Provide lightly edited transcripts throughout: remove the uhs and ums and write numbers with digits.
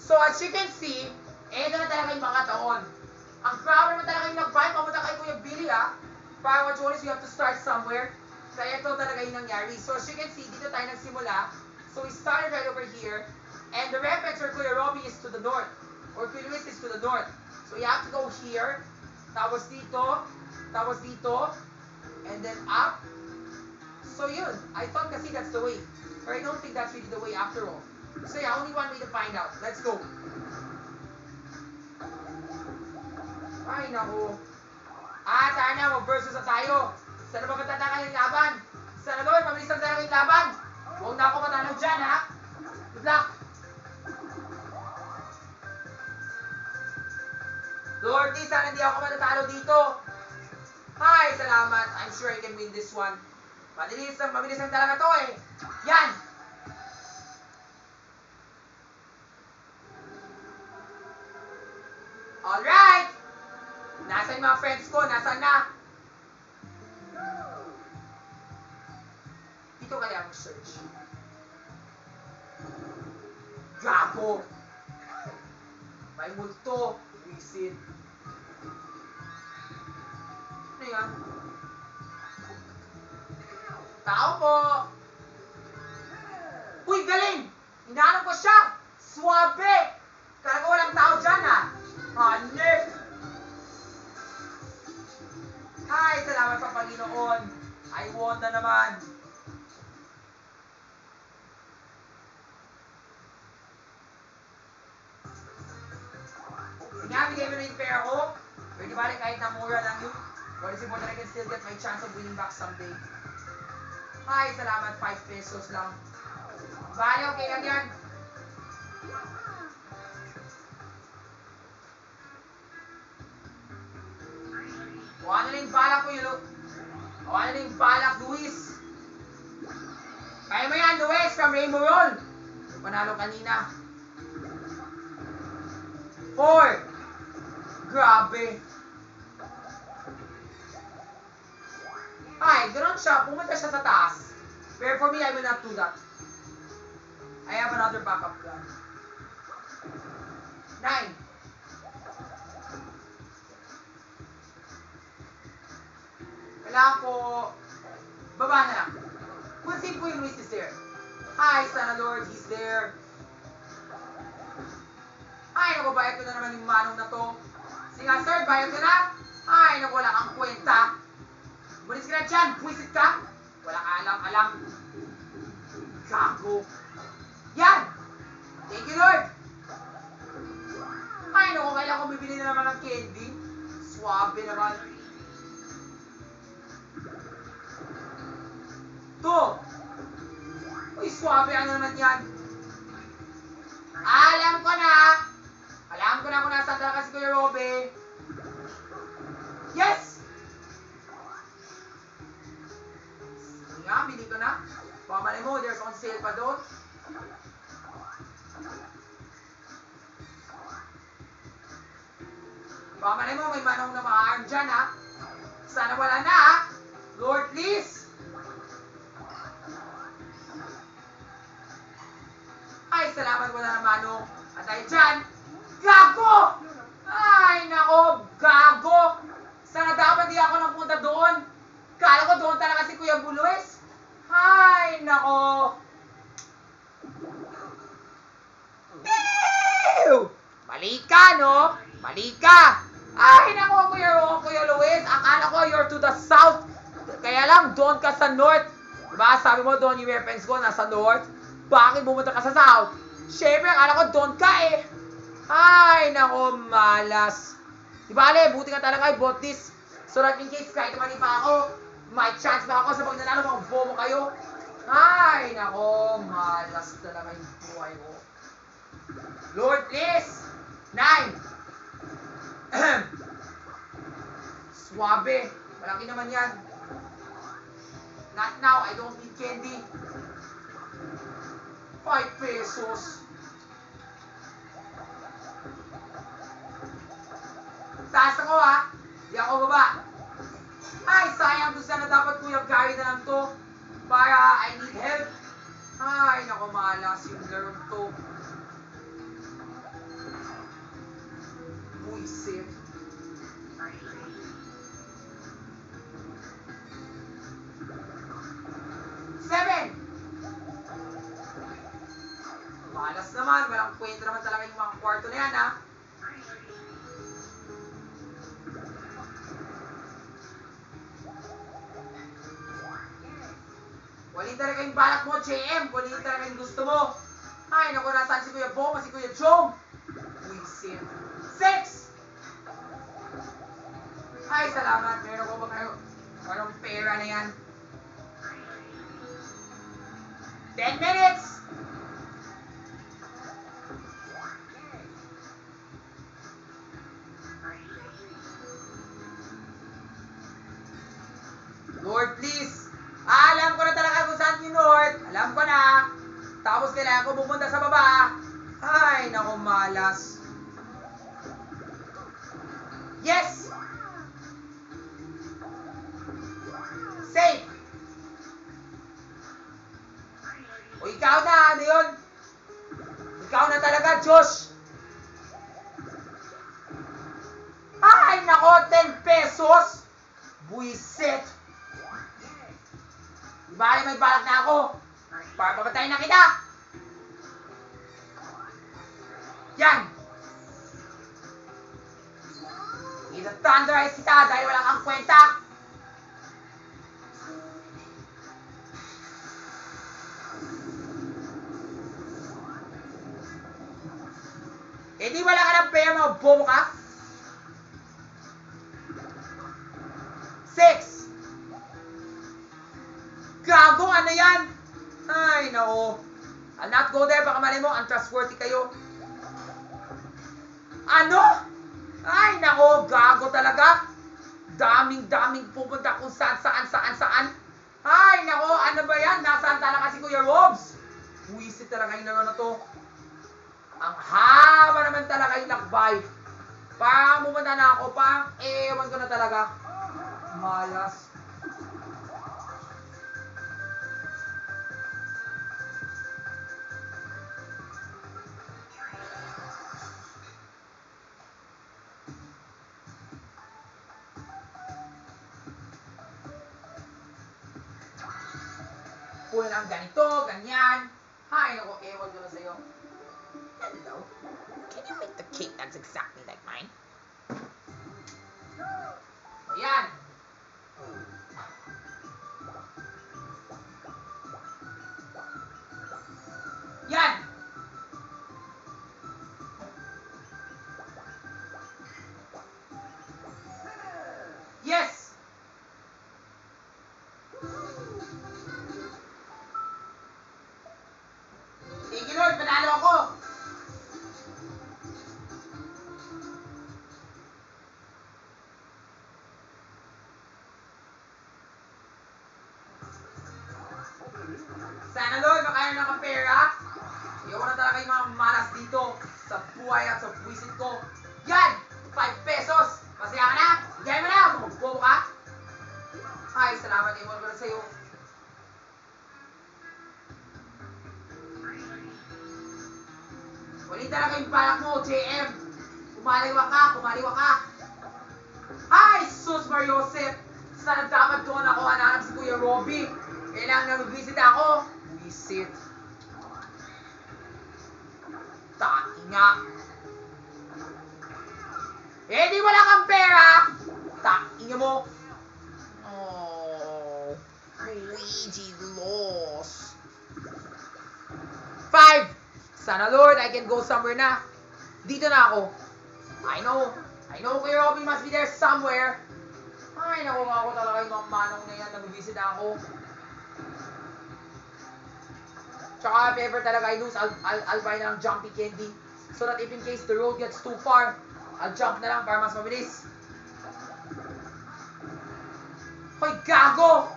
So as you can see, eto na talaga yung mga taon. Ang crowd naman talaga yung nag-buy. Pamunta kay Kuya Billy Para what you have to start somewhere. Kaya ito talaga yung nangyari. So as you can see, dito tayo nagsimula. So we started right over here. And the reference for Kuya Robbie is to the north. Or Kuya Luis is to the north. So you have to go here. Tapos dito. And then up. So yun. I thought kasi that's the way. But I don't think that's really the way after all. So yeah, only one way to find out. Let's go. Ay, naku. Tayo na, mag-versus na tayo. Sana ba matataka yung laban? Sana Lord, mabilis na talaga yung laban. Huwag na ako matalo dyan, ha? Good luck. Lord, sana hindi ako matatalo dito. Hi, salamat. I'm sure I can win this one. Mabilis lang talaga to eh. Yan! Alright! Nasaan yung mga friends ko? Nasaan na? Dito kaya mag-search. Gago! May multo. Wisit. Ano yan? Tao po! Uy, galing! Hinahanap ko siya! Swabe! Talaga walang tao dyan Hanip! Hi! Salamat sa Panginoon! I won na naman! Bigay mo na yung pera ko. Pero di balik kahit na mura lang yun. What is important, I can still get my chance of winning back someday. Hi, salamat. 5 pesos lang. Bale, okay lang yan. Kuha na yung balak ko yun. Kuha na yung balak, Luis. Kaya mo yan, Luis, from Rainbow Roll. Manalo kanina. 4. Grabe. Ay, ganoon siya. Pumunta siya sa taas. Pero for me, I will not do that. I have another backup plan. 9. Kailangan ko baba na lang. We'll see if Kuya Luis is there. Hi, Sana Lord. He's there. Ay, naku, bayad ko na naman yung manong na to. Sige nga, sir, bayad ko na. Ay, naku, wala kang kwenta. Bulis ka na dyan, buwisit ka. Wala ka alam. Gago. Yan! Thank you, Lord. Ay, naku, kailangan ko bibili na naman ng candy. Swabe naman. To. Uy, swabe, ano naman yan? Alam ko na kung nasaan talaga si Kuya Robby. Yes! Sige nga, bili ko na. Pamali mo, there's on sale pa doon. Pamali mo, may manong na ma-arm dyan Sana wala na Lord, please. Ay, salamat, wala na manong. At dahil dyan, gago! Ay, nako, gago! Sana dapat di ako nagpunta doon. Kala ko doon talaga si Kuya Luis. Ay, nako. Ew! Mali ka, no? Mali ka! Ay, nako, Kuya Luis. Akala ko you're to the south. Kaya lang, doon ka sa north. Diba, sabi mo doon yung reference ko, nasa north. Bakit bumunta ka sa south? Siyempre, akala ko doon ka Ay, nako, malas. Diba, buti nga talaga I bought this. So that in case kahit mali pa ako, may chance ba ako sa pag nanalo, mag-bomo kayo. Ay, nako, malas talaga yung buhay ko. Lord, please. 9. Swabe. Malaki naman yan. Not now, I don't need candy. 5 pesos. Taas ako Di ako baba. Ay, sayang doon sana dapat Kuya Gary na lang to. Para I need help. Ay, naku, malas yung laro to. Buisit. Seven! Malas naman. Walang kwento naman talaga yung mga kwarto na yan, ha? Walin talaga yung balak mo, JM. Walin talaga yung gusto mo. Ay, naku, nasaan si Kuya Bong, si Kuya Chong? Buisit. Six! Ay, salamat. Meron ko ba kayo? Anong pera na yan? 10 minutes! Lord, please. Alam ko na talaga kung saan yung Lord. Alam ko na. Tapos kailangan ko pupunta sa baba. Ay, naku, malas. Yes! Safe! O ikaw na, ano yun? Ikaw na talaga, Josh. Ay, nako, 10 pesos. Buisit. Di ba may balak na ako? Para papatayin na kita. Yan. Ita-thunderize kita dahil wala kang kwenta. Eh di wala ka ng pera, mga bobo ka? 6. Gago, ano yan? Ay, nako. I'll not go there, baka mali mo, untrustworthy kayo. Ano? Ay, nako, gago talaga. Daming pupunta kung saan. Ay, nako, ano ba yan? Nasaan talaga si Kuya Robs? Buisit talaga yung laro na to. Ang haba naman talaga yung lakbay. Parang pumunta na ako, parang ewan ko na talaga. Malas. Puno ng ganito, ganyan. Hay, naku, ewan ko na sa'yo. Hello? Can you make the cake that's exactly like mine? Ayan. Yan. Yes. Thank you, Lord. Panalo ako. Sana, Lord, makaya na ng pera. Ayoko na talaga yung mga malas dito sa buhay at sa buwisit ko. Yan! 5 pesos! Masaya ka na? Bigay mo na! Magbobo ka? Ay, salamat. Iwan ko na sa'yo. Wali talaga yung balak mo, JM. Kumaliwa ka. Ay, sus Mariosep. Sana dapat doon ako hanap si Kuya Robby. Kailangan na mag-visit ako. Visit. Tainga. Eh, di wala kang pera. Tainga mo. Oh, Luigi lost. 5. Sana, Lord, I can go somewhere na. Dito na ako. I know Kuya Robby must be there somewhere. Ay, naku, ako talaga yung mga manong na yan. Nag-visit ako. Tsaka if ever talaga I lose, I'll buy na ng jumpy candy. So that if in case the road gets too far, I'll jump na lang para mas mabilis. Hoy, gago!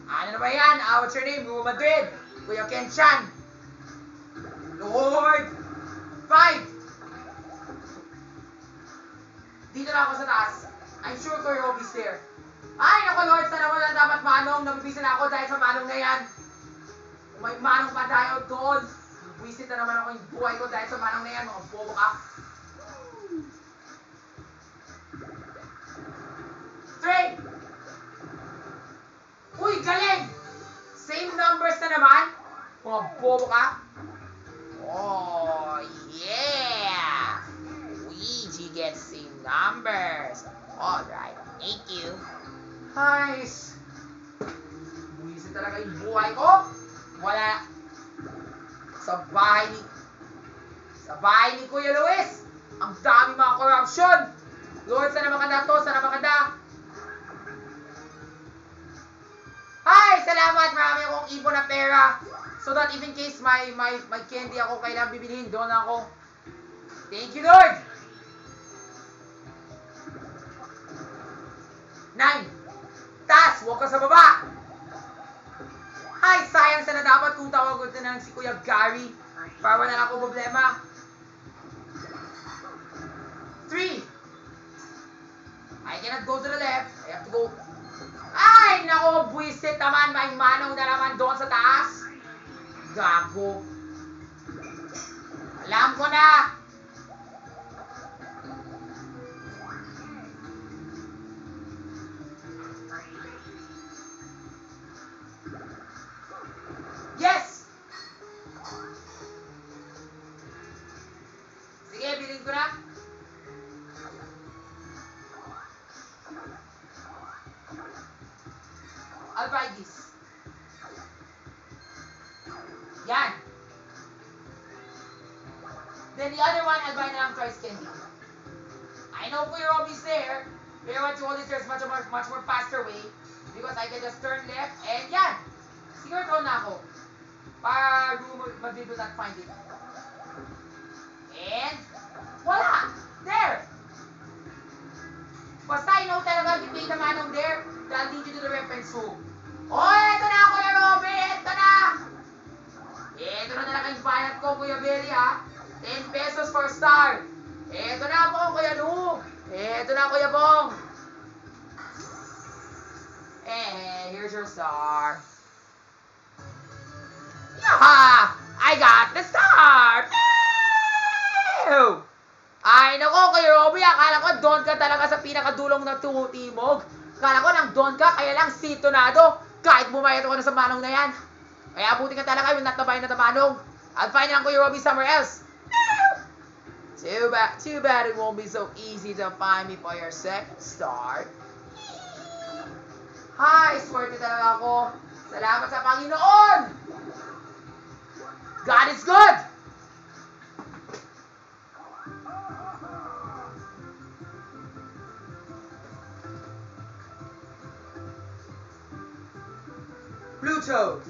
Ano na ba yan? What's your name? Real Madrid. Kuya Ken-chan. Lord! 5. Dito na ako sa taas. I'm sure Kuya Robby's there. Ay, naku Lord, sana wala dapat manong. Nabibisa na ako dahil sa manong na yan. May manong pa tayo doon. Buwisit na naman ako yung buhay ko dahil sa manang na yan, mga bobo ka. 3! Uy, galing! Same numbers na naman. Mga bobo ka. Oh, yeah! Luigi gets same numbers. Alright, thank you. Nice. Buwisit talaga yung buhay ko. Wala. Sa bahay ni Kuya Luis, ang dami mga corruption. Lord, sana makanda to, sana makanda. Hi! Salamat! Marami akong ipon na pera. So that even case may candy ako kailangan bibilihin, doon ako. Thank you, Lord! 9. Tas! Huwag ka sa baba! Ay, sayang sana dapat kung tawag ko na lang si Kuya Gary para wala na ako problema. 3. I cannot go to the left. I have to go. Ay, nako, buwisit naman. May manaw na naman doon sa taas. Gago. Alam ko na. Yes! Sige, bilhin ko na. I'll buy this. Yan. Then the other one, I'll buy na lang choice candy. I know Kuya Robbie's there. Pero what you always there's much more faster way. Because I can just turn left and yan. Siguro doon na ako. Para Madrid will not find it. And wala! There! Basta I know talaga if you pay the manong there, that'll lead you to the reference room. Oh, eto na Kuya Robbie! Eto na! Eto na talaga yung bayad ko, Kuya Billy, ha? 10 pesos for star. Eto na po, Kuya Lu. Eto na, Kuya Bong. Here's your star. Yaha! I got the star! Pew! Ay, nako, Kuya Robbie, akala ko doon ka talaga sa pinakadulong na timog. Akala ko nang doon ka, kaya lang sitonado. Kahit bumayad ako na sa manong na yan. Kaya buti ka talaga, will not nabay na manong. I'll find lang Kuya Robbie somewhere else. Too bad it won't be so easy to find me for your second star. Hi, swerte talaga ako. Salamat sa Panginoon! God is good! Pluto!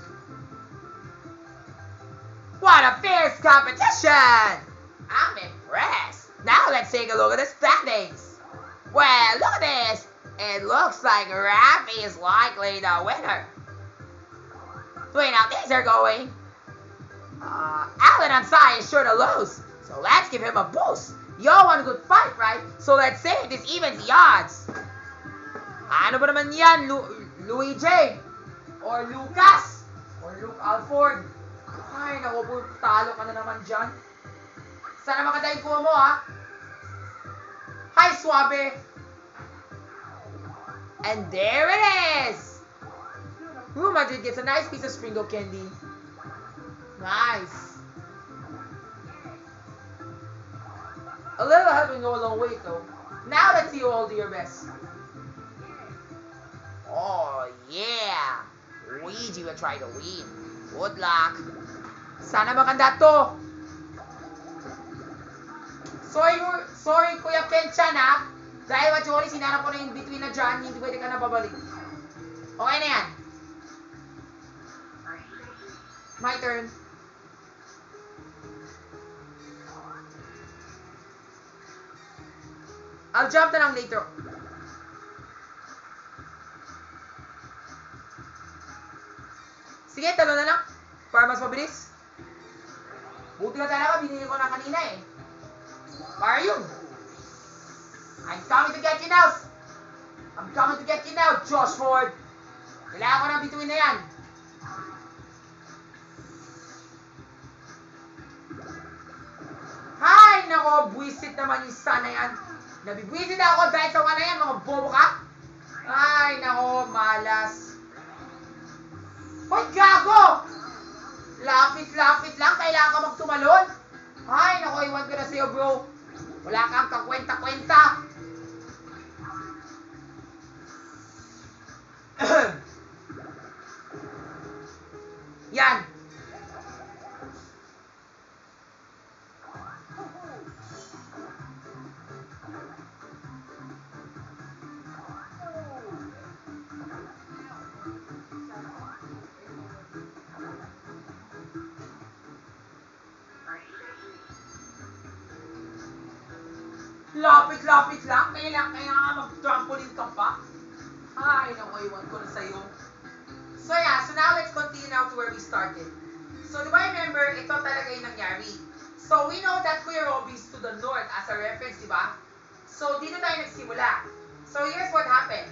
What a fierce competition! I'm impressed. Now let's take a look at the standings. Well, look at this. It looks like Rafi is likely the winner. The way now things are going, Alan and Sai is sure to lose. So let's give him a boost. You all want a good fight, right? So let's see if this evens the odds. Ano ba naman yan, Luigi? Or Lucas? Or Luke Alford? Ay, naku po, talo ka na naman dyan. Sana makatayin ko mo, ha? Hi, Suabe! And there it is! Real Madrid gets a nice piece of Springo candy. Nice. A little help can go a long way, though. Now let's see you all do your best. Oh, yeah! Luigi will try to win. Good luck. Sana maganda to. Sorry, Kuya Penchan, ha? Dahil what you always sinanap ko na yung between na dyan, hindi pwede ka na babalik. Okay na yan. My turn. I'll jump na lang later. Sige, talo na lang. Para mas mabilis. Buti ka talaga, binili ko na kanina eh. Para yun. I'm coming to get you now. I'm coming to get you now, Josh Ford. Kailangan ko ng bituin na yan. Nabibwisit naman yung sana yan. Nabibwisit ako dahil sa wala yan, mga bobo ka. Ay, nako, malas. Hoy, gago! Lapit-lapit lang, kailangan ka magtumalon. Ay, nako, iwan ko na sa'yo, bro. Wala kang kakwenta-kwenta. Yan. Lapit-lapit lang, kailangan mag-trampoline ka pa. Ay, naku, iwan ko na sa'yo. So yeah, so now let's continue now to where we started. So do I remember, ito talaga yung nangyari. So we know that Kuya Robby is to the north as a reference, di ba? So dito tayo nagsimula. So here's what happened.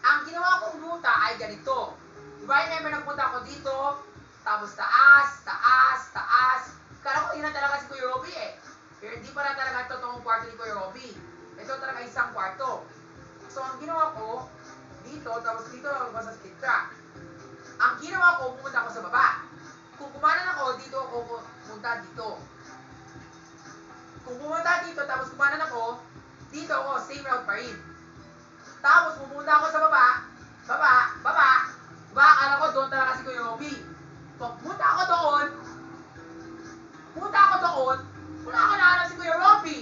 Ang ginawa kong ruta ay ganito. Di ba remember, nagpunta ako dito, tapos taas, taas, taas. Kala ko yun na talaga si Kuya Robby eh. Pero hindi pala talaga ito totoong kwarto ni Kuya Robby. Ito talaga isang kwarto. So ang ginawa ko, dito, tapos dito ako sa skid track. Ang ginawa ko, pumunta ako sa baba. Kung kumanan ako, dito ako pumunta dito. Kung pumunta dito, tapos kumanan ako, dito ako, same route pa rin. Tapos pumunta ako sa baba, baba, baba, baba, akala ko doon talaga si Kuya Robby. Pag pumunta ako doon, wala ako nahanap si Kuya Robby.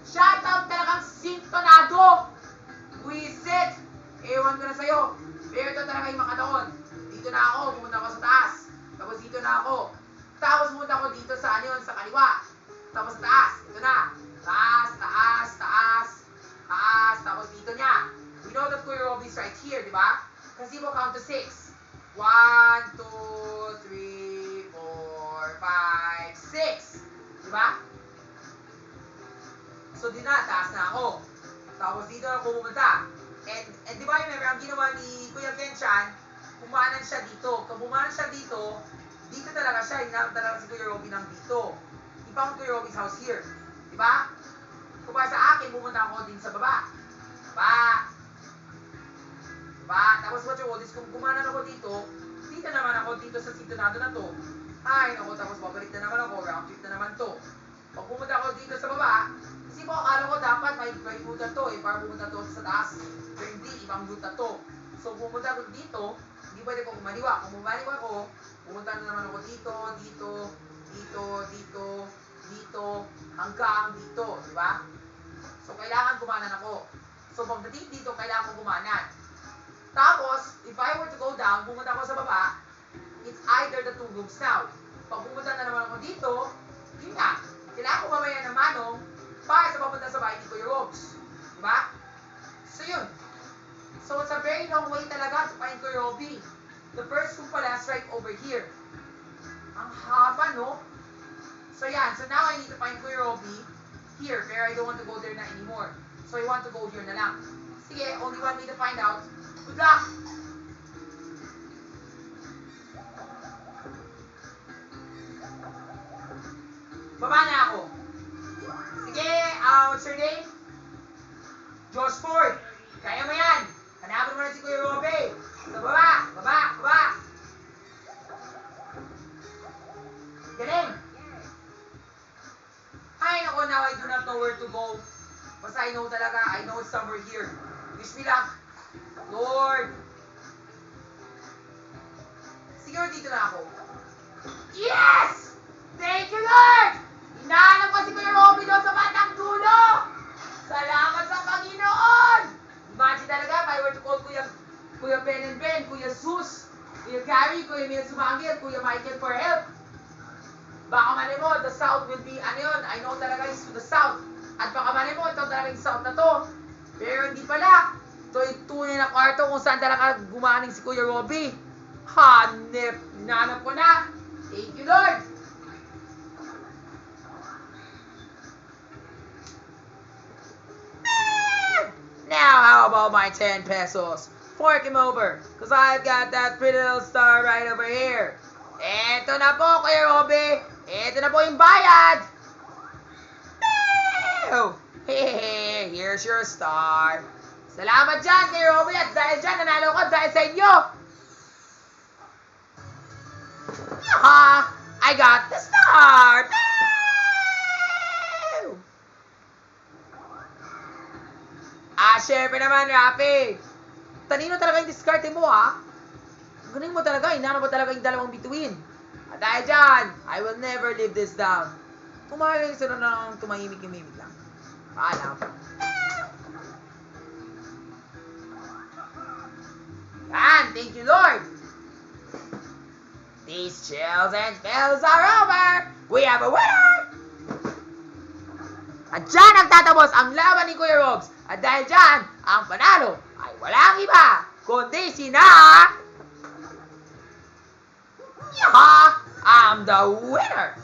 Shoutout talagang sintonado. Wisit. Ewan ko na sa'yo. Pero ito talaga yung makataon. Dito na ako, pumunta ako sa taas. Tapos dito na ako. Tapos pumunta ako dito sa ano yun, sa kaliwa. Tapos taas. Ito na. Taas, taas, taas, taas. Tapos dito niya. We know that Kuya Robby is right here, di ba? Kasi mo count to 6. 1, 2, 3, 4, 5, 6. Di ba? So di na, taas na ako. Tapos dito ako pumunta. And di ba remember, ang ginawa ni Kuya Kenchan, kumanan siya dito. Kung kumanan siya dito, dito talaga siya. Hinanap talaga si Kuya Robby ng dito. He found Kuya Robby's house here. Di ba? Kung para sa akin, pumunta ako din sa baba. Baba. Diba? Tapos what you notice, kung kumanan ako dito, dito naman ako dito sa sintonado na to. Ay, naku, tapos babalik na naman ako, round trip na naman to. Pag pumunta ako dito sa baba, kasi po akala ko dapat may ruta to eh, para pumunta to sa taas. Pero hindi, ibang ruta to. So pumunta ako dito, hindi pwede ko kumaliwa. Kung kumaliwa ko, pumunta na naman ako dito, dito, dito, dito, dito, hanggang dito, di ba? So kailangan kumanan ako. So pagdating dito, kailangan ko kumanan. Tapos, if I were to go down, pumunta ako sa baba, it's either the 2 rooms now. Pag pumunta na naman ako dito, yun na. Kailangan ko mamaya ng manong para sa papunta sa bahay ni Kuya Robs. Diba? So yun. So it's a very long way talaga to find Kuya Robby. The first room pala is right over here. Ang haba, no? So yan. So now I need to find Kuya Robby here. Pero I don't want to go there na anymore. So I want to go here na lang. Sige, only one way to find out. Good luck! Baba na ako. Sige, what's your name? Josh Ford. Kaya mo yan. Hanapin mo na si Kuya Robby. So, baba, baba, baba. Galing. Ay, naku, now I do not know where to go. Basta I know talaga, I know it's somewhere here. Wish me luck. Lord. Siguro dito na ako. Yes! Thank you, Lord! Hinahanap ko si Kuya Robby doon sa batang dulo! Salamat sa Panginoon! Imagine talaga, if I were to call Kuya Ben and Ben, Kuya Sus, Kuya Gary, Kuya Mil Sumangil, Kuya Michael for help. Baka mali mo, the south will be, ano yun, I know talaga is to the south. At baka mali mo, ito talaga yung south na to. Pero hindi pala. Ito yung tunay na kwarto kung saan talaga gumaning si Kuya Robby. Hanep, hinanap ko na. Thank you, Lord. Now, how about my 10 pesos? Fork him over, because I've got that pretty little star right over here. Eto na po, Kuya Robby. Eto na po yung bayad. Pew! Hey, here's your star. Salamat dyan kay Robby at dahil dyan, nanalo ko dahil sa inyo. Yaha! I got the star! Pew! Syempre naman, Rafi. Tanino talaga yung diskarte mo, ha? Galing mo talaga, inano mo talaga yung dalawang bituin. At dahil dyan, I will never live this down. Tumahimik sila ng tumahimik-imimik lang. Paalam. Yan, thank you, Lord. These chills and spells are over. We have a winner! At dyan nagtatapos ang laban ni Kuya Robs. At dahil dyan, ang panalo ay walang iba, kundi sina... Yaha! I'm the winner!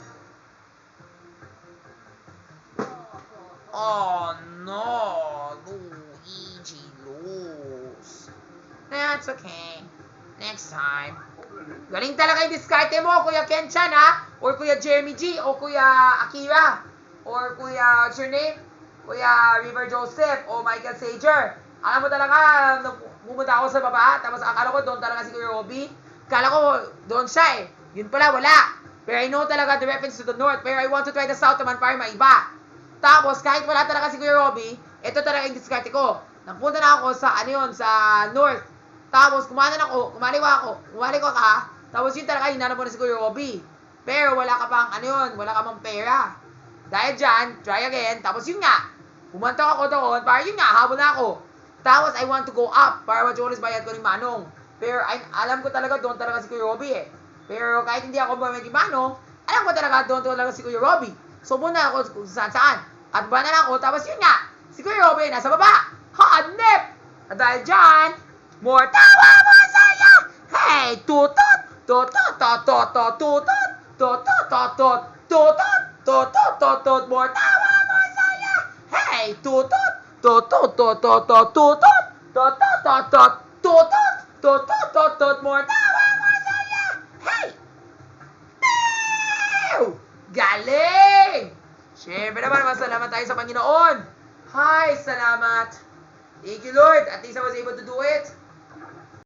Oh no! Luigi lose. That's okay. Next time. Galing talaga yung diskarte mo, Kuya Ken-chan, ha? Or Kuya Jeremy G, o Kuya Akira, or Kuya, what's your name? Kuya River Joseph, o Michael Sager. Alam mo talaga, pumunta ako sa baba, tapos akala ko doon talaga si Kuya Robby. Akala ko doon siya eh. Yun pala, wala. Pero I know talaga the reference to the north, pero I want to try the south naman para maiba. Tapos, kahit wala talaga si Kuya Robby, ito talaga yung diskarte ko. Nagpunta na ako sa, ano yun, sa north. Tapos, kumali ko ka, tapos yun talaga, hinanap mo na si Kuya Robby. Pero wala ka pang, ano yun, wala ka pang pera. Dahil dyan, try again, tapos yun nga, pumunta ako doon, para yun nga, habol na ako. Tapos, I want to go up, para majones bayad ko ni Manong. Pero, alam ko talaga, doon talaga si Kuya Robby eh. Pero, kahit hindi ako bayad ni Manong, alam ko talaga, doon talaga si Kuya Robby. So, muna ako kung saan-saan. At ba na lang ako, tapos yun nga, si Kuya Robby, nasa baba. Hanep! At dahil dyan, more tawa mo sa'yo! Hey, tutot! Tutot, tutot, tutot, tutot, tutot, tutot, tutot, tutot, more tawa mo sa'yo! Hey, tutot! Tutot, tutot, tutot, tutot, tutot, tutot, tutot, tutot, more tawa mo sa'yo! Hey! Pew! Galing! Siyempre naman, masalamat tayo sa Panginoon. Hi, salamat. Thank you, Lord. At least I was able to do it.